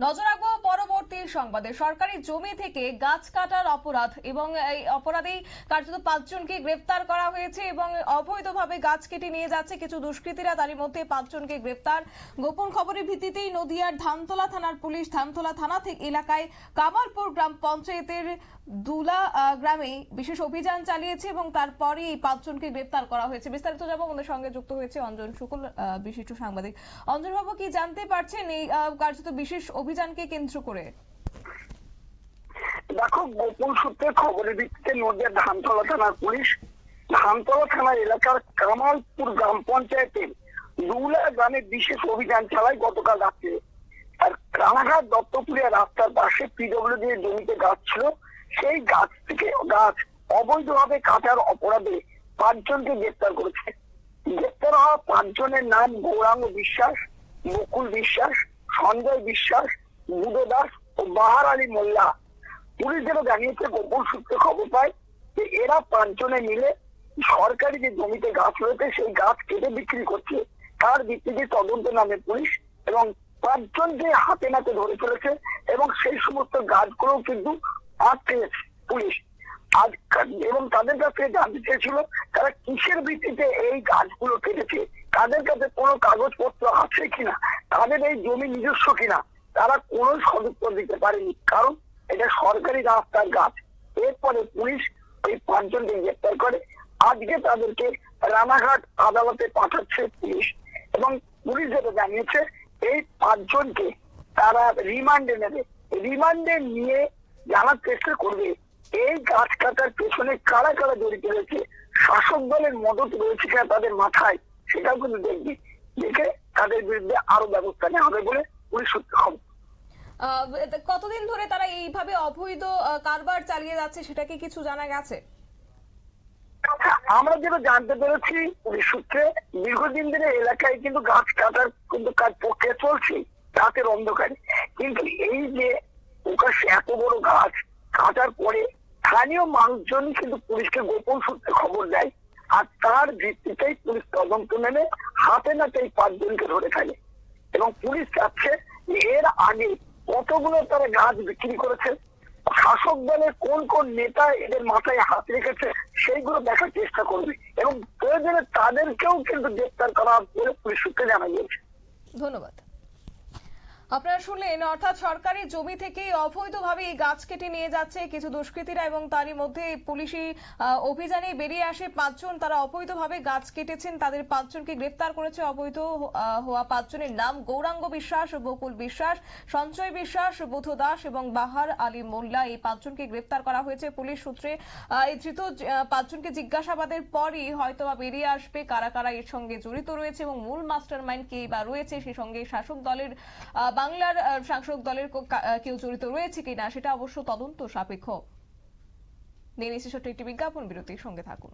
নজর রাখবো পরবর্তী সংবাদে। সরকারি জমি থেকে গাছ কাটার অপরাধ এবং এই অপরাধেই কার্যত 5 জনকে গ্রেফতার করা হয়েছে এবং অবৈধভাবে গাছ কেটে নিয়ে যাচ্ছে কিছু দুষ্কৃতীরা, তারই মধ্যে 5 জনকে গ্রেফতার। গোপন খবরের ভিত্তিতেই নদিয়ার ধানতলা থানার পুলিশ ধানতলা থানা থেকে এলাকায় কামালপুর গ্রাম পঞ্চায়েতের দুলা গ্রামে বিশেষ অভিযান চালিয়েছে এবং তারপরে এই 5 জনকে গ্রেফতার করা হয়েছে। বিস্তারিত জানবো, আমাদের সঙ্গে যুক্ত হয়েছে অঞ্জন শুকুল, বিশিষ্ট সাংবাদিক। অঞ্জন বাবু, কি জানতে পারছেন এই কার্যত বিশেষ অভিযানকে কেন্দ্র করে? দেখো, গোপন সূত্রে খবরের ভিত্তিতে নদিয়া ধানতলা থানার পুলিশ ধানতলা থানা এলাকার কামালপুর গ্রাম পঞ্চায়েতের দুলা গ্রামে বিশেষ অভিযান চালায় গতকাল রাত্রে। আর রানাঘাট দত্তপুরিয়া রাস্তার পাশে পিডব্লিউডি এর জমিতে গাছ ছিল, সেই গাছ থেকে গাছ অবৈধভাবে কাটার অপরাধে 5 জনকে গ্রেপ্তার করেছে। গ্রেপ্তার হওয়া 5 জনের নাম গৌরাঙ্গ বিশ্বাস, মুকুল বিশ্বাস, সঞ্জয় বিশ্বাস, বুধো দাস ও বাহার আলী মোল্লা। পুলিশ যেন জানিয়েছে, গোপন সূত্রে খবর পায় যে এরা 5 জনে মিলে সরকারি যে জমিতে গাছ রয়েছে সেই গাছ কেটে বিক্রি করছে। তার ভিত্তিতে তদন্ত নামে পুলিশ এবং 5 জনকে হাতে নাতে ধরে ফেলেছে এবং সেই সমস্ত গাছগুলো কিন্তু আটকে পুলিশ আজ এবং তাদের কাছে জানতে চেয়েছিল তারা কিসের ভিত্তিতে এই গাছগুলো কেটেছে, তাদের কাছে কোনো কাগজপত্র আছে কিনা, তাদের এই জমি নিজস্ব কিনা, তারা কোনো সদুত্তর দিতে পারেনি, কারণ এটা সরকারি রাস্তার গাছ। এরপরে পুলিশ ওই 5 জনকে গ্রেপ্তার করে। আজকে তাদেরকে রানাঘাট আদালতে পাঠাচ্ছে পুলিশ এবং পুলিশ যেটা জানিয়েছে এই 5 জনকে তারা রিমান্ডে নেবে। রিমান্ডে নিয়ে জানার চেষ্টা করবে এই গাছ কাটার পেছনে কারা কারা জড়িত রয়েছে, শাসক দলের মদত রয়েছে কিনা তাদের মাথায়, সেটাও কিন্তু দেখবে। দেখে তাদের বিরুদ্ধে আরো ব্যবস্থা নেওয়া হবে বলে পুলিশ সূত্রে খবর। কতদিন ধরে তারা এইভাবে অবৈধ কারবার চালিয়ে যাচ্ছে সেটা কি কিছু জানা গেছে? আমরা যেটা জানতে পেরেছি পুলিশ সূত্রে, দীর্ঘদিন ধরে এলাকায় কিন্তু গাছ কাটার কিন্তু কাজ প্রক্রিয়া চলছে রাতের অন্ধকারে। কিন্তু এই যে প্রকাশ্যে এত বড় গাছ কাটার পরে স্থানীয় মানুষজন কিন্তু পুলিশকে গোপন সূত্রে খবর দেয়, আর তার ভিত্তিতেই পুলিশ তদন্ত নেমে হাতে নাতে এই 5 জনকে ধরে ফেলে এবং পুলিশ চাচ্ছে এর আগে কতগুলো তারা গাছ বিক্রি করেছে, শাসক দলের কোন কোন নেতা এদের মাথায় হাত রেখেছে সেইগুলো দেখার চেষ্টা করবে এবং প্রয়োজনে তাদেরকেও কিন্তু গ্রেপ্তার করা বলে পুলিশ সূত্রে জানা গিয়েছে। ধন্যবাদ। আপনারা শুনলেন, অর্থাৎ সরকারি জমি থেকে অবৈধভাবে এই গাছ কেটে নিয়ে যাচ্ছে কিছু দুষ্কৃতীরা এবং তারই মধ্যে পুলিশি অভিযানে বেরিয়ে আসে 5 জন তারা অবৈধভাবে গাছ কেটেছেন। তাদের 5 জনকে গ্রেফতার করেছে। অবৈধ হওয়া 5 জনের নাম গৌরাঙ্গ বিশ্বাস, বকুল বিশ্বাস, সঞ্জয় বিশ্বাস, বুধো দাস এবং বাহার আলী মোল্লা। এই 5 জনকে গ্রেফতার করা হয়েছে পুলিশ সূত্রে। এই ধৃত 5 জনকে জিজ্ঞাসাবাদের পরই হয়তোবা বেরিয়ে আসবে কারা কারা এর সঙ্গে জড়িত রয়েছে এবং মূল মাস্টার মাইন্ড কে বা রয়েছে, সেই সঙ্গে শাসক দলের বাংলার শাসক দলের কেউ জড়িত রয়েছে কিনা সেটা অবশ্য তদন্ত সাপেক্ষ। নিয়ে নিচ্ছে ছোট্ট একটি বিজ্ঞাপন বিরতির সঙ্গে থাকুন।